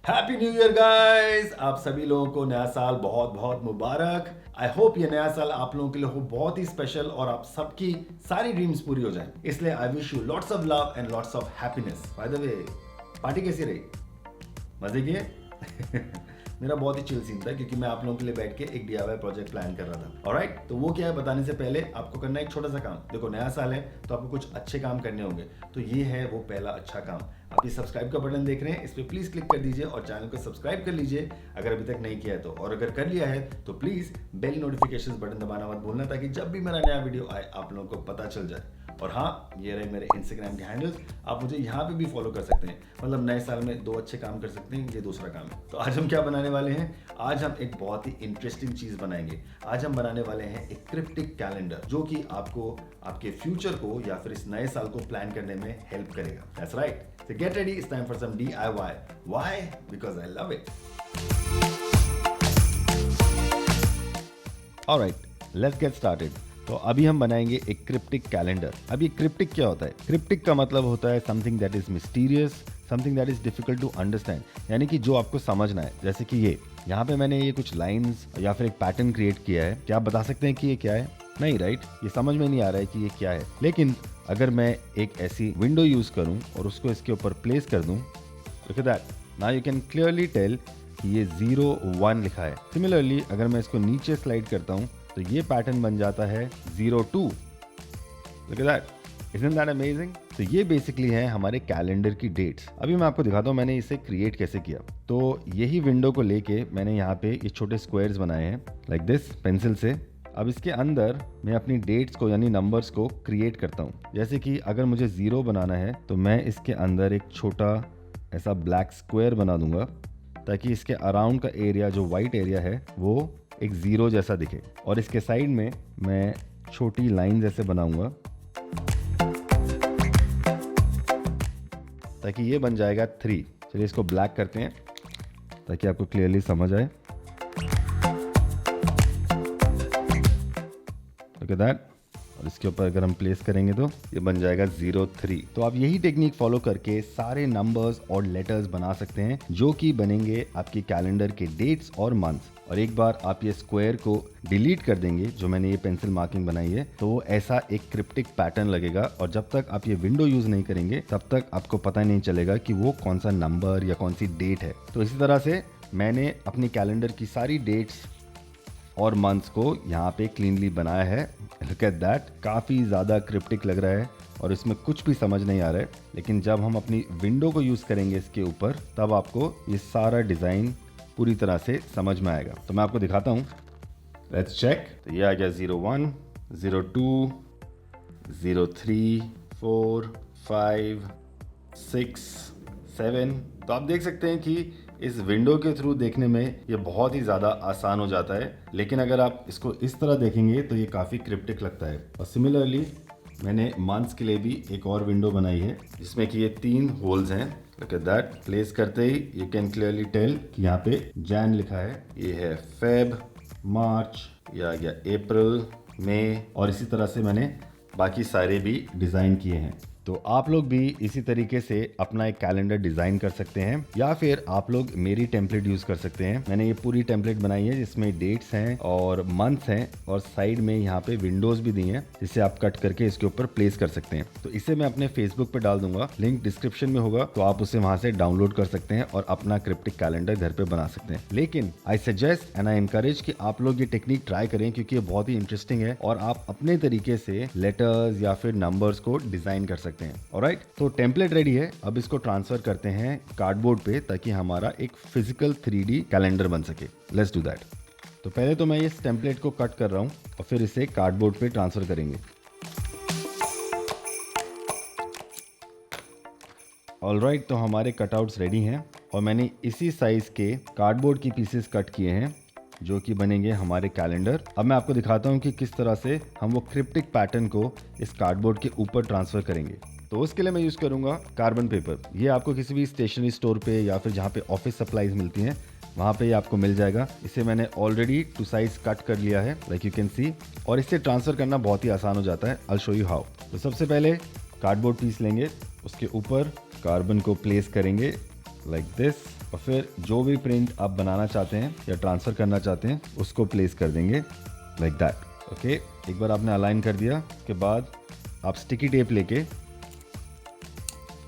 Happy new year guys. आप सभी लोगों को नया साल बहुत बहुत मुबारक। आई होप ये नया साल आप लोगों के लिए हो बहुत ही स्पेशल और आप सबकी सारी ड्रीम्स पूरी हो जाएं। इसलिए I wish you lots of love and lots of happiness. By the way, party कैसी रही? मजे किए? मेरा बहुत ही चिल सीन था क्योंकि मैं आप लोगों के लिए बैठ के एक DIY प्रोजेक्ट प्लान कर रहा था। ऑलराइट, तो वो क्या है बताने से पहले आपको करना एक छोटा सा काम। देखो नया साल है तो आपको कुछ अच्छे काम करने होंगे, तो ये है वो पहला अच्छा काम। आप ये सब्सक्राइब का बटन देख रहे हैं, इस पर प्लीज क्लिक कर दीजिए और चैनल को सब्सक्राइब कर लीजिए अगर अभी तक नहीं किया है तो। और अगर कर लिया है तो प्लीज बेल नोटिफिकेशन बटन दबाना मत भूलना, ताकि जब भी मेरा नया वीडियो आए आप लोगों को पता चल जाए। और हाँ, ये रहे मेरे इंस्टाग्राम के हैंडल्स, आप मुझे यहाँ पे भी फॉलो कर सकते हैं। मतलब नए साल में 2 अच्छे काम कर सकते हैं, ये दूसरा काम है। तो आज हम क्या बनाने वाले हैं? आज हम एक बहुत ही इंटरेस्टिंग चीज बनाएंगे। आज हम बनाने वाले हैं एक क्रिप्टिक कैलेंडर, जो कि आपको आपके फ्यूचर को या फिर इस नए साल को प्लान करने में हेल्प करेगा। That's right. So get ready, it's time for some DIY. Why? Because I love it. Alright, let's get started. तो अभी हम बनाएंगे एक क्रिप्टिक कैलेंडर। अब ये क्रिप्टिक क्या होता है? क्रिप्टिक का मतलब होता है something that is mysterious, something that is difficult to understand, यानी कि जो आपको समझना है। जैसे कि ये यहाँ पे मैंने ये कुछ लाइंस या फिर एक पैटर्न क्रिएट किया है। क्या आप बता सकते हैं कि ये क्या है? नहीं, राइट? ये समझ में नहीं आ रहा है कि ये क्या है। लेकिन अगर मैं एक ऐसी विंडो यूज करूं और उसको इसके ऊपर प्लेस कर दूं, look at that, now you can clearly tell कि ये 0 1 लिखा है। सिमिलरली अगर मैं इसको नीचे स्लाइड करता हूं तो ये पैटर्न बन जाता है 0 2। Look at that, isn't that amazing? तो ये बेसिकली है हमारे कैलेंडर की डेट्स। अभी मैं आपको दिखाता हूँ मैंने इसे क्रिएट कैसे किया। तो यही विंडो को लेके मैंने यहाँ पे ये छोटे स्क्वायर्स बनाए हैं लाइक दिस पेंसिल से। अब इसके अंदर मैं अपनी डेट्स को यानी नंबर्स को क्रिएट करता हूँ। जैसे कि अगर मुझे 0 बनाना है तो मैं इसके अंदर एक छोटा ऐसा ब्लैक स्क्वायर बना दूंगा, ताकि इसके अराउंड का एरिया जो वाइट एरिया है वो एक 0 जैसा दिखे। और इसके साइड में मैं छोटी लाइन जैसे बनाऊंगा, ताकि ये बन जाएगा 3। चलिए इसको ब्लैक करते हैं ताकि आपको क्लियरली समझ आए। Look at that. और इसके ऊपर अगर हम प्लेस करेंगे तो ये बन जाएगा 0 3। तो आप यही टेक्निक फॉलो करके सारे नंबर्स और लेटर्स बना सकते हैं, जो कि बनेंगे आपके कैलेंडर के डेट्स और मंथ्स। और एक बार आप ये स्क्वायर को डिलीट कर देंगे, जो मैंने ये पेंसिल मार्किंग बनाई है, तो वो ऐसा एक क्रिप्टिक पैटर्न लगेगा। और जब तक आप ये विंडो यूज नहीं करेंगे तब तक आपको पता नहीं चलेगा कि वो कौन सा नंबर या कौन सी डेट है। तो इसी तरह से मैंने अपनी कैलेंडर की सारी डेट्स और मंथ्स को यहाँ पे क्लीनली बनाया है। लुक एट दैट, काफ़ी ज़्यादा क्रिप्टिक लग रहा है और इसमें कुछ भी समझ नहीं आ रहा है। लेकिन जब हम अपनी विंडो को यूज़ करेंगे इसके ऊपर, तब आपको ये सारा डिज़ाइन पूरी तरह से समझ में आएगा। तो मैं आपको दिखाता हूँ, लेट्स चेक। तो ये आ गया 0 1 0 2 0 3 4 5 6 7। तो आप देख सकते हैं कि इस विंडो के थ्रू देखने में ये बहुत ही ज़्यादा आसान हो जाता है, लेकिन अगर आप इसको इस तरह देखेंगे तो ये काफ़ी क्रिप्टिक लगता है। और सिमिलरली मैंने मंथ्स के लिए भी एक और विंडो बनाई है, जिसमें कि ये 3 होल्स हैं। लुक एट दैट, प्लेस करते ही यू कैन क्लियरली टेल कि यहाँ पे जैन लिखा है, ये है फेब, मार्च, ये आ गया अप्रैल, मई, और इसी तरह से मैंने बाकी सारे भी डिज़ाइन किए हैं। तो आप लोग भी इसी तरीके से अपना एक कैलेंडर डिजाइन कर सकते हैं, या फिर आप लोग मेरी टेम्पलेट यूज कर सकते हैं। मैंने ये पूरी टेम्पलेट बनाई है जिसमें डेट्स हैं और मंथ्स हैं, और साइड में यहाँ पे विंडोज भी दी हैं, जिसे आप कट करके इसके ऊपर प्लेस कर सकते हैं। तो इसे मैं अपने फेसबुक पे डाल दूंगा, लिंक डिस्क्रिप्शन में होगा, तो आप उसे वहां से डाउनलोड कर सकते हैं और अपना क्रिप्टिक कैलेंडर घर पे बना सकते हैं। लेकिन I suggest and I encourage कि आप लोग ये टेक्निक ट्राई करें, क्योंकि ये बहुत ही इंटरेस्टिंग है और आप अपने तरीके से लेटर्स या फिर नंबर्स को डिजाइन कर सकते हैं। ऑलराइट, तो टेम्पलेट रेडी है। अब इसको ट्रांसफर करते हैं कार्डबोर्ड पे, ताकि हमारा एक फिजिकल 3D कैलेंडर बन सके। Let's do that. तो पहले तो मैं इस टेम्पलेट को कट कर रहा हूं और फिर इसे कार्डबोर्ड पे ट्रांसफर करेंगे। ऑलराइट, तो हमारे कटआउट्स रेडी हैं और मैंने इसी साइज के कार्डबोर्ड की पीसेस कट किए हैं, जो कि बनेंगे हमारे कैलेंडर। अब मैं आपको दिखाता हूं कि किस तरह से हम वो क्रिप्टिक पैटर्न को इस कार्डबोर्ड के ऊपर ट्रांसफर करेंगे। तो उसके लिए मैं यूज करूंगा कार्बन पेपर। ये आपको किसी भी स्टेशनरी स्टोर पे या फिर जहाँ पे ऑफिस सप्लाईज मिलती हैं, वहाँ पे आपको मिल जाएगा। इसे मैंने ऑलरेडी 2 साइज कट कर लिया है, लाइक यू कैन सी, और इससे ट्रांसफर करना बहुत ही आसान हो जाता है। I show you how. तो सबसे पहले कार्डबोर्ड पीस लेंगे, उसके ऊपर कार्बन को प्लेस करेंगे लाइक दिस। और फिर जो भी प्रिंट आप बनाना चाहते हैं या ट्रांसफ़र करना चाहते हैं उसको प्लेस कर देंगे लाइक दैट। ओके, एक बार आपने अलाइन कर दिया के बाद आप स्टिकी टेप लेके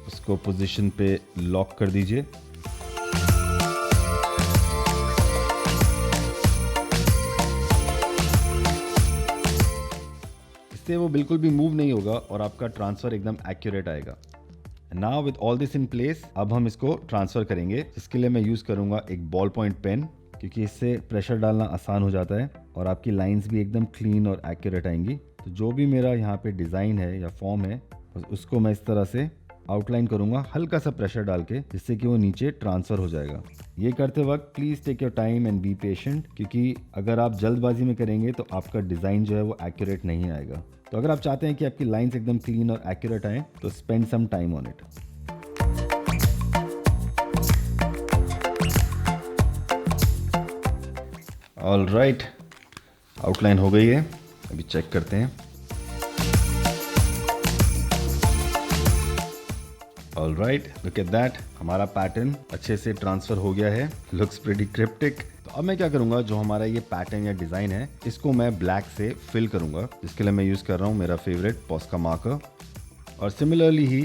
उसको पोजीशन पे लॉक कर दीजिए। इससे वो बिल्कुल भी मूव नहीं होगा और आपका ट्रांसफ़र एकदम एक्यूरेट आएगा। Now with all this in place, अब हम इसको ट्रांसफ़र करेंगे। इसके लिए मैं यूज़ करूँगा एक बॉल पॉइंट पेन, क्योंकि इससे प्रेशर डालना आसान हो जाता है और आपकी लाइंस भी एकदम क्लीन और एक्यूरेट आएंगी। तो जो भी मेरा यहाँ पे डिज़ाइन है या फॉर्म है उसको मैं इस तरह से आउटलाइन करूँगा हल्का सा प्रेशर डाल के, जिससे कि वो नीचे ट्रांसफ़र हो जाएगा। ये करते वक्त please take your time and be patient, क्योंकि अगर आप जल्दबाजी में करेंगे तो आपका डिज़ाइन जो है वो एक्यूरेट नहीं आएगा। तो अगर आप चाहते हैं कि आपकी लाइंस एकदम क्लीन और एक्यूरेट आए तो spend some time on it. All right, outline हो गई है, अभी चेक करते हैं। All right, look at that, हमारा पैटर्न अच्छे से ट्रांसफर हो गया है। Looks pretty cryptic. तो अब मैं क्या करूंगा, जो हमारा ये पैटर्न या डिज़ाइन है इसको मैं ब्लैक से फिल करूंगा, जिसके लिए मैं यूज़ कर रहा हूँ मेरा फेवरेट पोस्का मार्कर। और सिमिलरली ही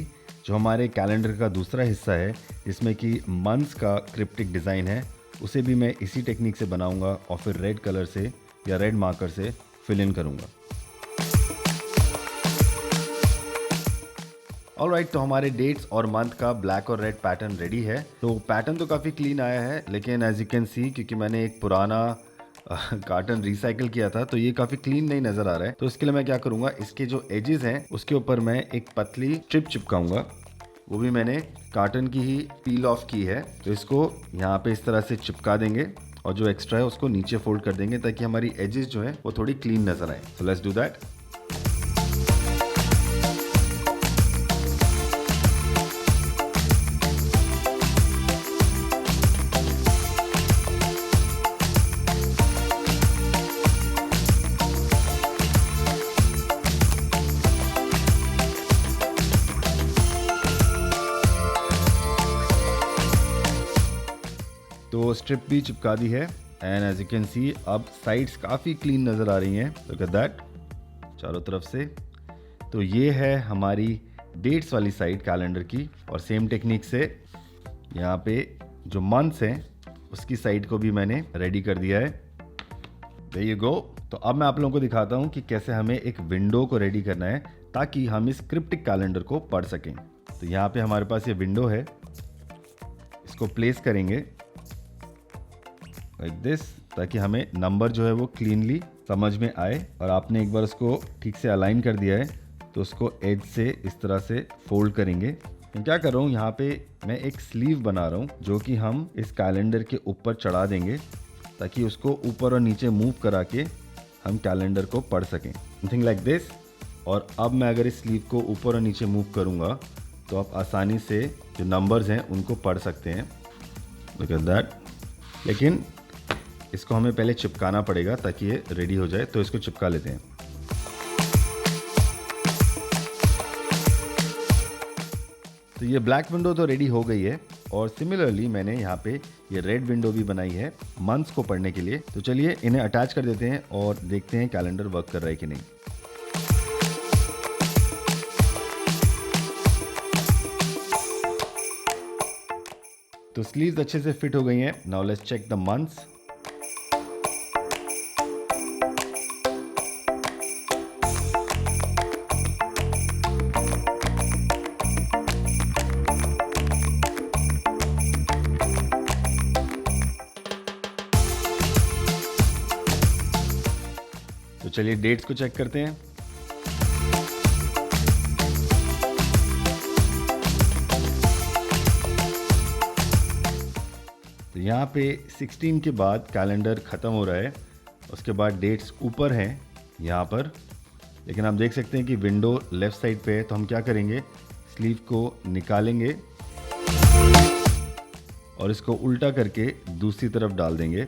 जो हमारे कैलेंडर का दूसरा हिस्सा है जिसमें कि मंथ्स का क्रिप्टिक डिज़ाइन है, उसे भी मैं इसी टेक्निक से बनाऊंगा और फिर रेड कलर से या रेड मार्कर से फिल इन करूंगा। ऑलराइट, तो हमारे डेट्स और मंथ का ब्लैक और रेड पैटर्न रेडी है। तो पैटर्न तो काफ़ी क्लीन आया है, लेकिन एज यू कैन सी, क्योंकि मैंने एक पुराना कार्टन रिसाइकिल किया था तो ये काफ़ी क्लीन नहीं नज़र आ रहा है। तो इसके लिए मैं क्या करूँगा, इसके जो एजेस हैं उसके ऊपर मैं एक पतली स्ट्रिप चिपकाऊंगा। वो भी मैंने कार्टन की ही पील ऑफ की है। तो इसको यहाँ पे इस तरह से चिपका देंगे और जो एक्स्ट्रा है उसको नीचे फोल्ड कर देंगे ताकि हमारी एजेस जो है वो थोड़ी क्लीन नज़र आए। So let's do that. तो स्ट्रिप भी चिपका दी है and as you can see अब साइड्स काफ़ी क्लीन नज़र आ रही हैं। लुक एट दैट, चारों तरफ से। तो ये है हमारी डेट्स वाली साइड कैलेंडर की, और सेम टेक्निक से यहाँ पे जो मंथ्स हैं उसकी साइड को भी मैंने रेडी कर दिया है। There you go. तो अब मैं आप लोगों को दिखाता हूँ कि कैसे हमें एक विंडो को रेडी करना है ताकि हम इस क्रिप्टिक कैलेंडर को पढ़ सकें। तो यहाँ पे हमारे पास ये विंडो है, इसको प्लेस करेंगे लाइक दिस ताकि हमें नंबर जो है वो क्लीनली समझ में आए। और आपने एक बार उसको ठीक से अलाइन कर दिया है तो उसको एज से इस तरह से फोल्ड करेंगे। मैं क्या कर रहा हूँ, यहाँ पे मैं एक स्लीव बना रहा हूँ जो कि हम इस कैलेंडर के ऊपर चढ़ा देंगे ताकि उसको ऊपर और नीचे मूव करा के हम कैलेंडर को पढ़ सकें, समथिंग लाइक दिस। और अब मैं अगर इस स्लीव को ऊपर और नीचे मूव करूँगा तो आप आसानी से जो नंबर्स हैं उनको पढ़ सकते हैं। Look at that. लेकिन इसको हमें पहले चिपकाना पड़ेगा ताकि ये रेडी हो जाए, तो इसको चिपका लेते हैं। तो ये ब्लैक विंडो तो रेडी हो गई है, और सिमिलरली मैंने यहाँ पे ये रेड विंडो भी बनाई है मंथ्स को पढ़ने के लिए। तो चलिए इन्हें अटैच कर देते हैं और देखते हैं कैलेंडर वर्क कर रहा है कि नहीं। तो स्लीव्स अच्छे से फिट हो गई हैं। Now let's check the months. तो चलिए डेट्स को चेक करते हैं। तो यहाँ पे 16 के बाद कैलेंडर ख़त्म हो रहा है, उसके बाद डेट्स ऊपर हैं यहाँ पर। लेकिन आप देख सकते हैं कि विंडो लेफ़्ट साइड पे है, तो हम क्या करेंगे, स्लीव को निकालेंगे और इसको उल्टा करके दूसरी तरफ डाल देंगे।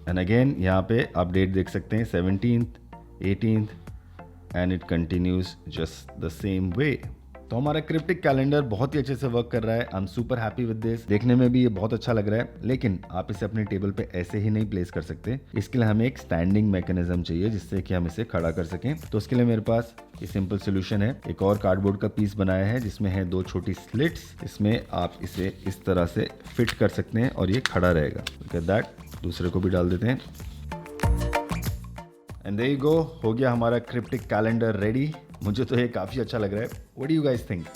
एंड अगेन यहाँ पे आप डेट देख सकते हैं 17th, 18th and it continues just the same way. तो हमारा क्रिप्टिक कैलेंडर बहुत ही अच्छे से वर्क कर रहा है। I am super happy with this. देखने में भी ये बहुत अच्छा लग रहा है, लेकिन आप इसे अपने टेबल पे ऐसे ही नहीं प्लेस कर सकते। इसके लिए हमें एक स्टैंडिंग मैकेनिज्म चाहिए जिससे कि हम इसे खड़ा कर सकें। तो उसके लिए मेरे पास ये सिंपल सोल्यूशन है। एक और कार्डबोर्ड का पीस बनाया है जिसमें है 2 छोटी स्लिट्स। इसमें आप इसे इस तरह से फिट कर सकते हैं और ये खड़ा रहेगा। Look at that. दूसरे को भी डाल देते हैं एंड देयर यू गो। हो गया हमारा क्रिप्टिक कैलेंडर रेडी। मुझे तो ये काफी अच्छा लग रहा है। What do you guys think?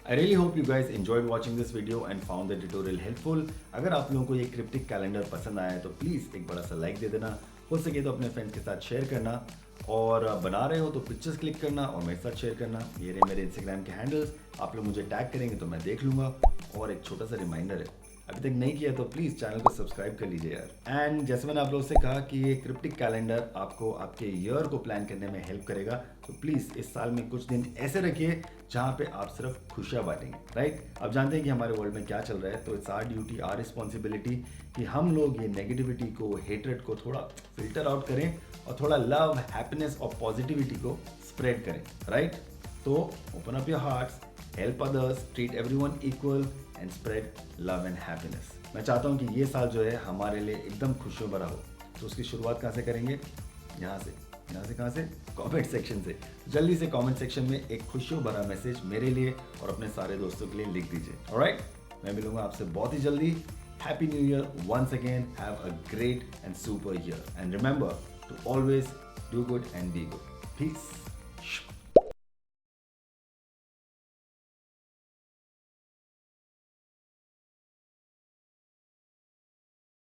I really hope you guys enjoyed watching this video and found the tutorial helpful. अगर आप लोगों को ये क्रिप्टिक कैलेंडर पसंद आया है तो प्लीज़ एक बड़ा सा लाइक दे देना। हो सके तो अपने फ्रेंड्स के साथ शेयर करना, और बना रहे हो तो पिक्चर्स क्लिक करना और मेरे साथ शेयर करना। ये रहे मेरे इंस्टाग्राम के हैंडल्स। आप लोग मुझे टैग करेंगे तो मैं देख लूँगा। और एक छोटा सा रिमाइंडर है, अभी तक नहीं किया तो प्लीज़ चैनल को सब्सक्राइब कर लीजिए यार। एंड जैसे मैंने आप लोगों से कहा कि ये क्रिप्टिक कैलेंडर आपको आपके ईयर को प्लान करने में हेल्प करेगा, तो प्लीज़ इस साल में कुछ दिन ऐसे रखिए जहाँ पे आप सिर्फ खुशियाँ बांटेंगे, राइट? अब जानते हैं कि हमारे वर्ल्ड में क्या चल रहा है, तो it's our duty, our responsibility कि हम लोग ये नेगेटिविटी को, हेट्रेड को थोड़ा फिल्टर आउट करें और थोड़ा लव, हैप्पीनेस और पॉजिटिविटी को स्प्रेड करें, राइट? तो open up your hearts, help others, treat everyone equal and spread love and happiness. मैं चाहता हूँ कि ये साल जो है हमारे लिए एकदम खुशियों भरा हो। तो उसकी शुरुआत कहाँ से करेंगे? यहाँ से कहाँ से? कमेंट सेक्शन से। जल्दी से कमेंट सेक्शन में एक खुशियों भरा मैसेज मेरे लिए और अपने सारे दोस्तों के लिए लिख दीजिए। ऑलराइट, मैं मिलूंगा आपसे बहुत ही जल्दी। Happy new year once again. Have a great and super year and remember to always do good and be good. Piece.